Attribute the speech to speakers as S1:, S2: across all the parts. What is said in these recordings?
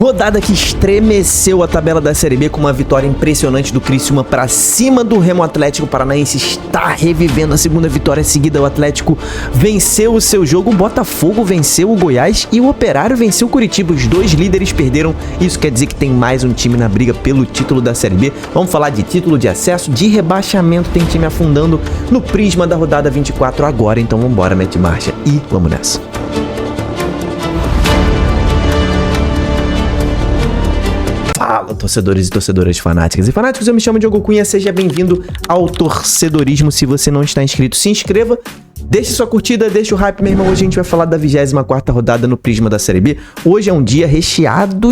S1: Rodada que estremeceu a tabela da Série B com uma vitória impressionante do Criciúma para cima do Remo. Atlético Paranaense está revivendo a segunda vitória seguida. O Atlético venceu o seu jogo, o Botafogo venceu o Goiás e o Operário venceu o Curitiba. Os dois líderes perderam, isso quer dizer que tem mais um time na briga pelo título da Série B. Vamos falar de título, de acesso, de rebaixamento, tem time afundando no prisma da rodada 24 agora. Então vambora, mete marcha e vamos nessa. Fala, torcedores e torcedoras fanáticas e fanáticos, eu me chamo Diogo Cunha, seja bem-vindo ao Torcedorismo. Se você não está inscrito, se inscreva, deixe sua curtida, deixe o hype, meu irmão. Hoje a gente vai falar da 24ª rodada no prisma da Série B. Hoje é um dia recheado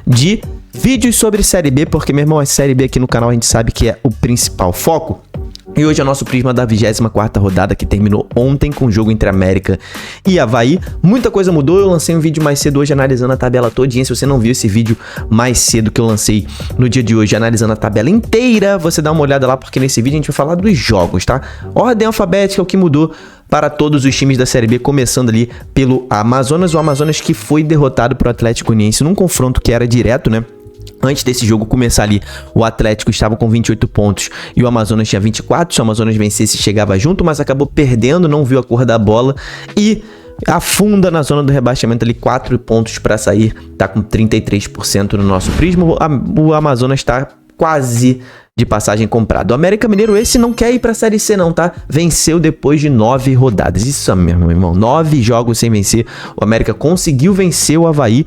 S1: de vídeos sobre Série B, porque, meu irmão, a Série B aqui no canal a gente sabe que é o principal foco. E hoje é o nosso prisma da 24ª rodada, que terminou ontem com o jogo entre América e Avaí. Muita coisa mudou, eu lancei um vídeo mais cedo hoje analisando a tabela todinha. Se você não viu esse vídeo mais cedo que eu lancei no dia de hoje, analisando a tabela inteira, você dá uma olhada lá, porque nesse vídeo a gente vai falar dos jogos, tá? Ordem alfabética é o que mudou para todos os times da Série B, começando ali pelo Amazonas. O Amazonas que foi derrotado pro Atlético Goianiense num confronto que era direto, né? Antes desse jogo começar ali, o Atlético estava com 28 pontos e o Amazonas tinha 24. Se o Amazonas vencesse, chegava junto, mas acabou perdendo, não viu a cor da bola e afunda na zona do rebaixamento ali, 4 pontos para sair, tá com 33% no nosso prisma. O Amazonas tá quase de passagem comprado. O América Mineiro, esse não quer ir pra Série C não, tá? Venceu depois de 9 rodadas. Isso mesmo, meu irmão. 9 jogos sem vencer. O América conseguiu vencer o Avaí.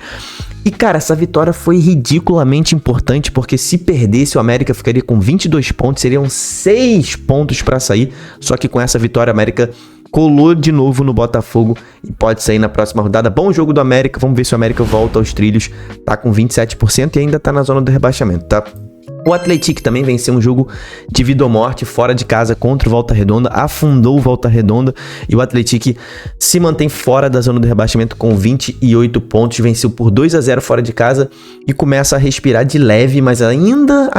S1: E, cara, essa vitória foi ridiculamente importante, porque se perdesse, o América ficaria com 22 pontos, seriam 6 pontos pra sair. Só que com essa vitória, o América colou de novo no Botafogo e pode sair na próxima rodada. Bom jogo do América, vamos ver se o América volta aos trilhos. Tá com 27% e ainda tá na zona do rebaixamento, tá? O Atlético também venceu um jogo de vida ou morte fora de casa contra o Volta Redonda, afundou o Volta Redonda e o Atlético se mantém fora da zona do rebaixamento com 28 pontos, venceu por 2-0 fora de casa e começa a respirar de leve, mas ainda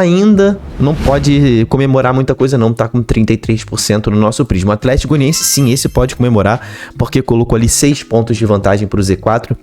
S1: não pode comemorar muita coisa não, tá com 33% no nosso prisma. O Atlético Goianiense, sim, esse pode comemorar, porque colocou ali 6 pontos de vantagem pro Z4.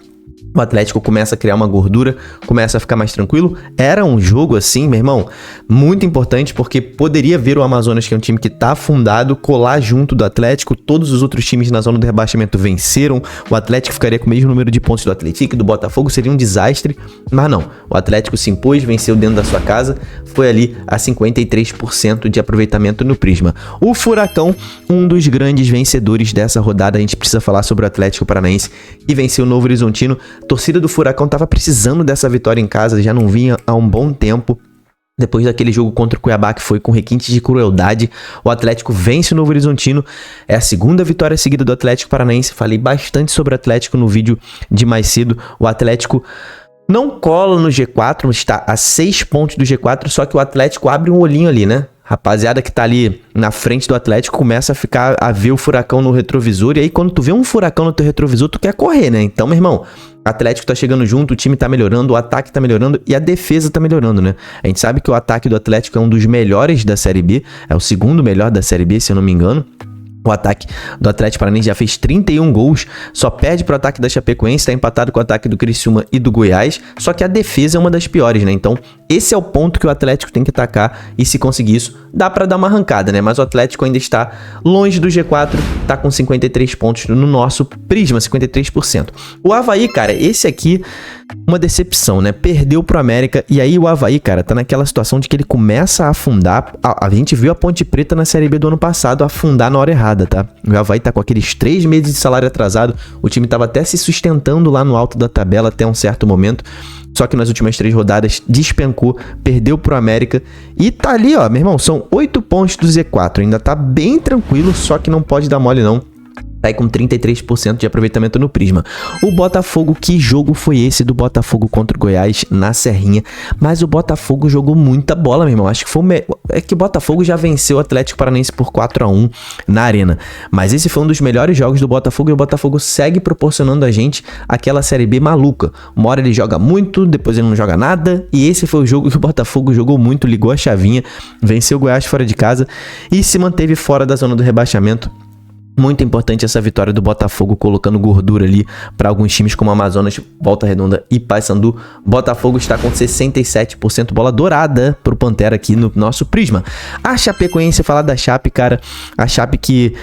S1: O Atlético começa a criar uma gordura, começa a ficar mais tranquilo. Era um jogo assim, meu irmão, muito importante, porque poderia ver o Amazonas, que é um time que tá afundado, colar junto do Atlético. Todos os outros times na zona do rebaixamento venceram. O Atlético ficaria com o mesmo número de pontos do Atlético e do Botafogo, seria um desastre. Mas não, o Atlético se impôs, venceu dentro da sua casa, foi ali a 53% de aproveitamento no prisma. O Furacão, um dos grandes vencedores dessa rodada, a gente precisa falar sobre o Atlético Paranaense, que venceu o Novo Horizontino. A torcida do Furacão estava precisando dessa vitória em casa, já não vinha há um bom tempo. Depois daquele jogo contra o Cuiabá, que foi com requintes de crueldade, o Atlético vence o Novo Horizontino. É a segunda vitória seguida do Atlético Paranaense. Falei bastante sobre o Atlético no vídeo de mais cedo. O Atlético não cola no G4, mas está a 6 pontos do G4, só que o Atlético abre um olhinho ali, né? Rapaziada que tá ali na frente do Atlético começa a ver o Furacão no retrovisor. E aí quando tu vê um Furacão no teu retrovisor, tu quer correr, né? Então, meu irmão, o Atlético tá chegando junto, o time tá melhorando, o ataque tá melhorando e a defesa tá melhorando, né? A gente sabe que o ataque do Atlético é um dos melhores da Série B. É o segundo melhor da Série B, se eu não me engano. O ataque do Atlético Paranaense já fez 31 gols, só perde pro ataque da Chapecoense, tá empatado com o ataque do Criciúma e do Goiás, só que a defesa é uma das piores, né? Então, esse é o ponto que o Atlético tem que atacar e se conseguir isso, dá pra dar uma arrancada, né? Mas o Atlético ainda está longe do G4, tá com 53 pontos no nosso prisma, 53%. O Avaí, cara, esse aqui, uma decepção, né? Perdeu pro América e aí o Avaí, cara, tá naquela situação de que ele começa a afundar. A gente viu a Ponte Preta na Série B do ano passado afundar na hora errada, tá? O Avaí tá com aqueles 3 meses de salário atrasado, o time tava até se sustentando lá no alto da tabela até um certo momento, só que nas últimas 3 rodadas despencou, perdeu pro América e tá ali, ó, meu irmão, são 8 pontos do Z4, ainda tá bem tranquilo, só que não pode dar mole não. Tá aí com 33% de aproveitamento no prisma. O Botafogo, que jogo foi esse do Botafogo contra o Goiás na Serrinha? Mas o Botafogo jogou muita bola, meu irmão. Acho que foi é que o Botafogo já venceu o Atlético Paranaense por 4-1 na Arena. Mas esse foi um dos melhores jogos do Botafogo e o Botafogo segue proporcionando a gente aquela Série B maluca. Uma hora ele joga muito, depois ele não joga nada. E esse foi o jogo que o Botafogo jogou muito, ligou a chavinha, venceu o Goiás fora de casa e se manteve fora da zona do rebaixamento. Muito importante essa vitória do Botafogo, colocando gordura ali para alguns times como Amazonas, Volta Redonda e Paysandu. Botafogo está com 67%, bola dourada pro Pantera aqui no nosso Prisma. A Chapecoense, falar da Chape, cara, a Chape que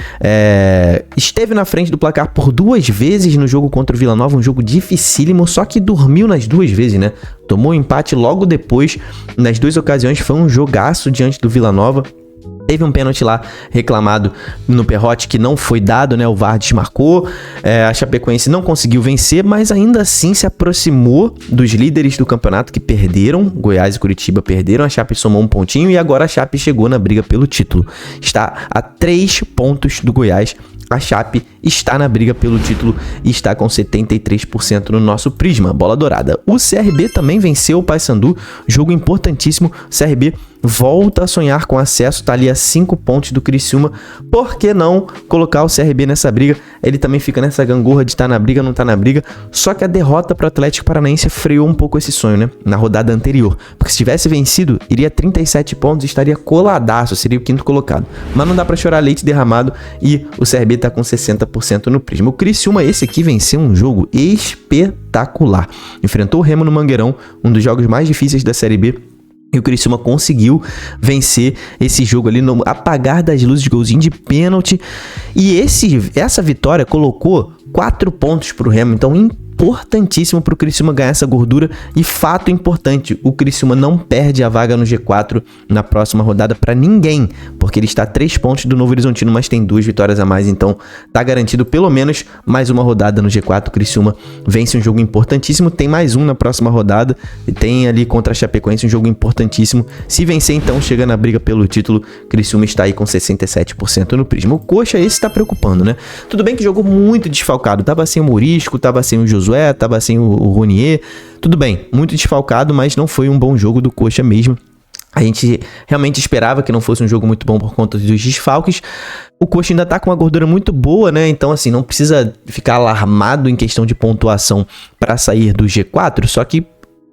S1: esteve na frente do placar por 2 vezes no jogo contra o Vila Nova, um jogo dificílimo, só que dormiu nas 2 vezes, né? Tomou um empate logo depois, nas 2 ocasiões, foi um jogaço diante do Vila Nova. Teve um pênalti lá reclamado no Perrotti que não foi dado, né? O VAR desmarcou. A Chapecoense não conseguiu vencer, mas ainda assim se aproximou dos líderes do campeonato que perderam. Goiás e Curitiba perderam. A Chape somou um pontinho e agora a Chape chegou na briga pelo título. Está a 3 pontos do Goiás. A Chape está na briga pelo título e está com 73% no nosso Prisma, bola dourada. O CRB também venceu o Paysandu, jogo importantíssimo. O CRB volta a sonhar com acesso, tá ali a 5 pontos do Criciúma. Por que não colocar o CRB nessa briga? Ele também fica nessa gangorra de estar na briga, não tá na briga. Só que a derrota para o Atlético Paranaense freou um pouco esse sonho, né? Na rodada anterior. Porque se tivesse vencido, iria 37 pontos e estaria coladaço, seria o 5º colocado. Mas não dá para chorar leite derramado e o CRB tá com 60% no Prisma. O Criciúma, esse aqui, venceu um jogo espetacular. Enfrentou o Remo no Mangueirão, um dos jogos mais difíceis da Série B. E o Criciúma conseguiu vencer esse jogo ali no apagar das luzes de golzinho de pênalti. E essa vitória colocou 4 pontos pro Remo. Então, importantíssimo pro Criciúma ganhar essa gordura. E fato importante, o Criciúma não perde a vaga no G4 na próxima rodada para ninguém. Porque ele está a 3 pontos do Novo Horizontino, mas tem 2 vitórias a mais. Então, tá garantido pelo menos mais uma rodada no G4. O Criciúma vence um jogo importantíssimo. Tem mais um na próxima rodada. E tem ali contra a Chapecoense um jogo importantíssimo. Se vencer, então, chega na briga pelo título. Criciúma está aí com 67% no Prisma. O Coxa, esse tá preocupando, né? Tudo bem que jogou muito desfalcado. Tava sem o Morisco, tava sem o Josué, tava sem o Ronier. Tudo bem, muito desfalcado, mas não foi um bom jogo do Coxa mesmo. A gente realmente esperava que não fosse um jogo muito bom por conta dos desfalques. O Coxa ainda tá com uma gordura muito boa, né? Então, assim, não precisa ficar alarmado em questão de pontuação para sair do G4, só que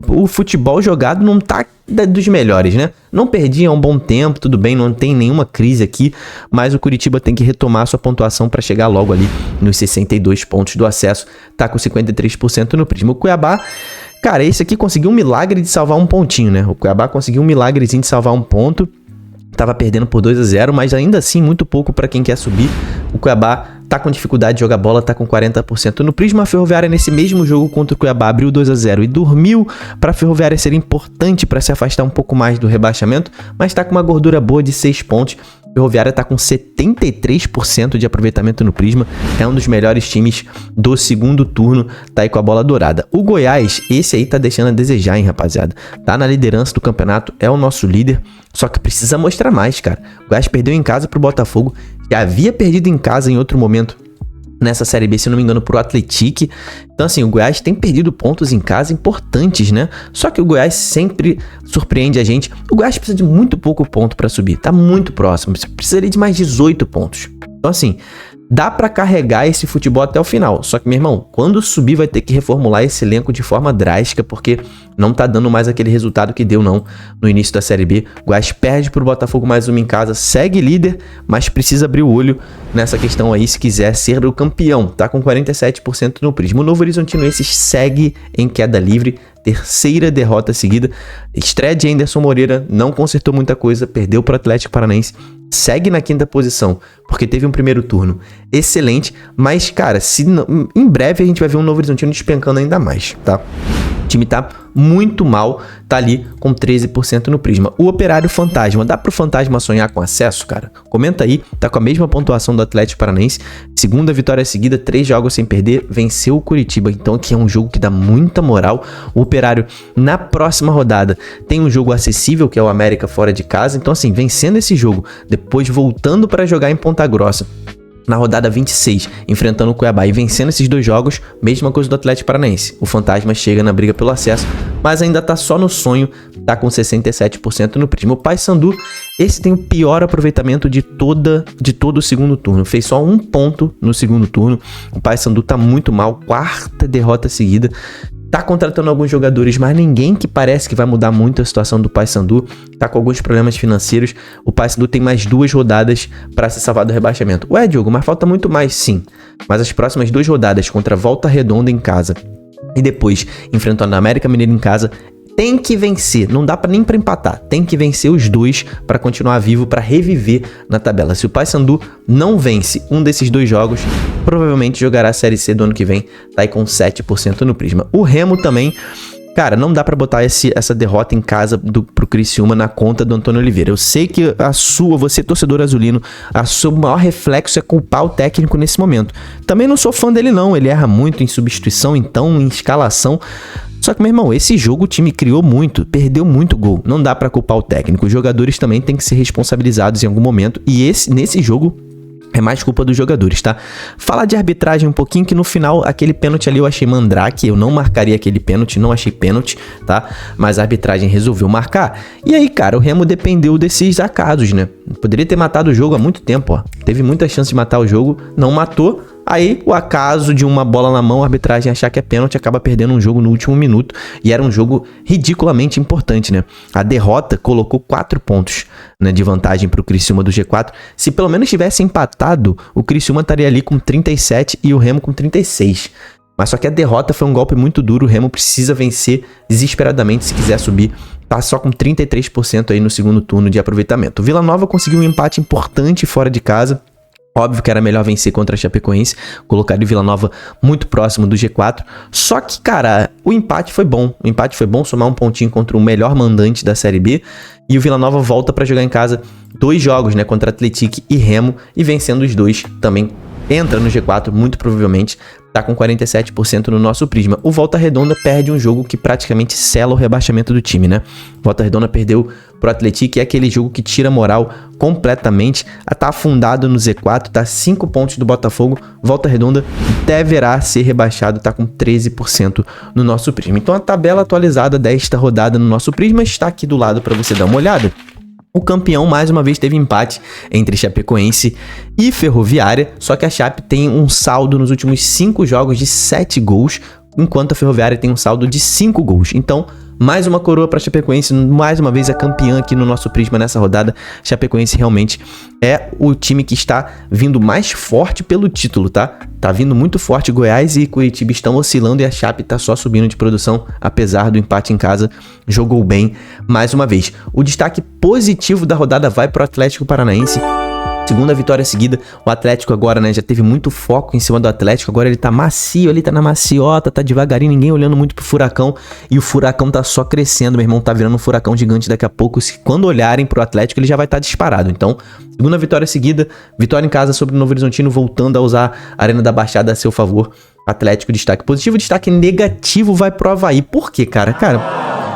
S1: o futebol jogado não tá dos melhores, né? Não perdi há um bom tempo, tudo bem, não tem nenhuma crise aqui, mas o Curitiba tem que retomar sua pontuação para chegar logo ali nos 62 pontos do acesso, tá com 53% no Prisma. O Cuiabá, cara, esse aqui conseguiu um milagre de salvar um pontinho, né? O Cuiabá conseguiu um milagrezinho de salvar um ponto, tava perdendo por 2-0, mas ainda assim muito pouco para quem quer subir. O Cuiabá tá com dificuldade de jogar bola, tá com 40% no Prisma. A Ferroviária nesse mesmo jogo contra o Cuiabá abriu 2-0 e dormiu. Para a Ferroviária ser importante para se afastar um pouco mais do rebaixamento, mas tá com uma gordura boa de 6 pontos. A Ferroviária tá com 73% de aproveitamento no Prisma, é um dos melhores times do segundo turno, tá aí com a bola dourada. O Goiás, esse aí tá deixando a desejar, hein, rapaziada. Tá na liderança do campeonato, é o nosso líder, só que precisa mostrar mais, cara. O Goiás perdeu em casa pro Botafogo, já havia perdido em casa em outro momento nessa Série B, se não me engano, pro Atlético. Então, assim, o Goiás tem perdido pontos em casa importantes, né? Só que o Goiás sempre surpreende a gente. O Goiás precisa de muito pouco ponto para subir, tá muito próximo, precisaria de mais 18 pontos. Então, assim, dá pra carregar esse futebol até o final. Só que, meu irmão, quando subir vai ter que reformular esse elenco de forma drástica, porque não tá dando mais aquele resultado que deu, não, no início da Série B. O Goiás perde pro Botafogo mais uma em casa, segue líder, mas precisa abrir o olho nessa questão aí se quiser ser o campeão. Tá com 47% no Prisma. O Novo Horizontino esse segue em queda livre, terceira derrota seguida. Estreia de Anderson Moreira, não consertou muita coisa, perdeu pro Atlético Paranaense. Segue na 5ª posição, porque teve um primeiro turno excelente, mas, cara, em breve a gente vai ver um Novo Horizontino despencando ainda mais, tá? O time tá muito mal, tá ali com 13% no Prisma. O Operário Fantasma, dá pro Fantasma sonhar com acesso, cara? Comenta aí, tá com a mesma pontuação do Atlético Paranaense, segunda vitória seguida, 3 jogos sem perder, venceu o Curitiba, então aqui é um jogo que dá muita moral. O Operário, na próxima rodada, tem um jogo acessível, que é o América fora de casa, então assim, vencendo esse jogo, depois voltando para jogar em Ponta Grossa, na rodada 26, enfrentando o Cuiabá e vencendo esses 2 jogos, mesma coisa do Atlético Paranaense. O Fantasma chega na briga pelo acesso, mas ainda tá só no sonho, tá com 67% no Prisma. O Paysandu, esse tem o pior aproveitamento de todo o segundo turno. Fez só 1 ponto no segundo turno. O Paysandu tá muito mal, 4ª derrota seguida. tá contratando alguns jogadores, mas ninguém que parece que vai mudar muito a situação do Paysandu, tá com alguns problemas financeiros. O Paysandu tem mais 2 rodadas para se salvar do rebaixamento. Ué, Diogo, mas falta muito mais, sim. Mas as próximas 2 rodadas contra Volta Redonda em casa e depois enfrentando a América Mineiro em casa, tem que vencer, não dá nem pra empatar, tem que vencer os 2 para continuar vivo, para reviver na tabela. Se o Paysandu não vence um desses 2 jogos, provavelmente jogará a Série C do ano que vem, tá aí com 7% no Prisma. O Remo também, cara, não dá pra botar essa derrota em casa pro Criciúma na conta do Antônio Oliveira. Eu sei que você torcedor azulino, o seu maior reflexo é culpar o técnico nesse momento. Também não sou fã dele não, ele erra muito em substituição, então em escalação. Só que, meu irmão, esse jogo o time criou muito, perdeu muito gol. Não dá pra culpar o técnico. Os jogadores também têm que ser responsabilizados em algum momento. E nesse jogo é mais culpa dos jogadores, tá? Falar de arbitragem um pouquinho, que no final, aquele pênalti ali eu achei mandrake. Eu não marcaria aquele pênalti, não achei pênalti, tá? Mas a arbitragem resolveu marcar. E aí, cara, o Remo dependeu desses acasos, né? Poderia ter matado o jogo há muito tempo, ó. Teve muita chance de matar o jogo, não matou. Aí, o acaso de uma bola na mão, a arbitragem achar que é pênalti, acaba perdendo um jogo no último minuto. E era um jogo ridiculamente importante, né? A derrota colocou 4 pontos, né, de vantagem pro Criciúma do G4. Se pelo menos tivesse empatado, o Criciúma estaria ali com 37 e o Remo com 36. Mas só que a derrota foi um golpe muito duro. O Remo precisa vencer desesperadamente se quiser subir. Tá só com 33% aí no segundo turno de aproveitamento. O Vila Nova conseguiu um empate importante fora de casa. Óbvio que era melhor vencer contra a Chapecoense, colocar o Vila Nova muito próximo do G4. Só que, cara, o empate foi bom. O empate foi bom, somar um pontinho contra o melhor mandante da Série B. E o Vila Nova volta para jogar em casa 2 jogos, né, contra Atlético e Remo. E vencendo os 2 também entra no G4, muito provavelmente. Tá com 47% no nosso Prisma. O Volta Redonda perde um jogo que praticamente sela o rebaixamento do time, né? Volta Redonda perdeu pro Atlético, é aquele jogo que tira a moral completamente. Tá afundado no Z4, tá 5 pontos do Botafogo. Volta Redonda deverá ser rebaixado, tá com 13% no nosso Prisma. Então a tabela atualizada desta rodada no nosso Prisma está aqui do lado para você dar uma olhada. O campeão, mais uma vez, teve empate entre Chapecoense e Ferroviária, só que a Chape tem um saldo nos últimos 5 jogos de 7 gols, enquanto a Ferroviária tem um saldo de 5 gols. Então, mais uma coroa para Chapecoense, mais uma vez a campeã aqui no nosso Prisma nessa rodada. Chapecoense realmente é o time que está vindo mais forte pelo título, tá? Tá vindo muito forte. Goiás e Curitiba estão oscilando e a Chape tá só subindo de produção, apesar do empate em casa. Jogou bem mais uma vez. O destaque positivo da rodada vai pro Atlético Paranaense. Segunda vitória seguida, o Atlético agora, né, já teve muito foco em cima do Atlético, agora ele tá macio, ele tá na maciota, tá devagarinho, ninguém olhando muito pro Furacão, e o Furacão tá só crescendo, meu irmão, tá virando um furacão gigante daqui a pouco. Quando olharem pro Atlético, ele já vai estar disparado. Então, segunda vitória seguida, vitória em casa sobre o Novo Horizontino, voltando a usar a Arena da Baixada a seu favor. Atlético, destaque positivo, destaque negativo vai pro Avaí. Por quê, cara?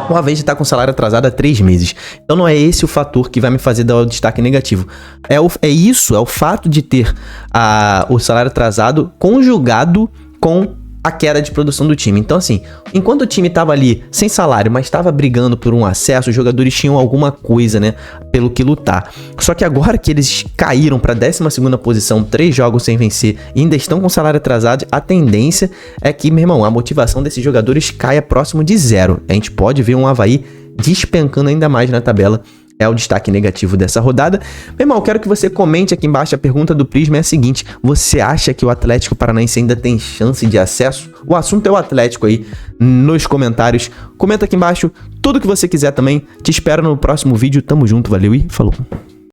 S1: O Avaí já tá com salário atrasado há 3 meses. Então não é esse o fator que vai me fazer dar o destaque negativo. É o fato de ter o salário atrasado conjugado com a queda de produção do time. Então, assim, enquanto o time tava ali sem salário, mas tava brigando por um acesso, os jogadores tinham alguma coisa, né, pelo que lutar. Só que agora que eles caíram pra 12ª posição, 3 jogos sem vencer, e ainda estão com salário atrasado, a tendência é que, meu irmão, a motivação desses jogadores caia próximo de 0. A gente pode ver um Avaí despencando ainda mais na tabela. É o destaque negativo dessa rodada. Meu irmão, quero que você comente aqui embaixo. A pergunta do Prisma é a seguinte: você acha que o Atlético Paranaense ainda tem chance de acesso? O assunto é o Atlético aí nos comentários. Comenta aqui embaixo tudo que você quiser também. Te espero no próximo vídeo. Tamo junto, valeu e falou.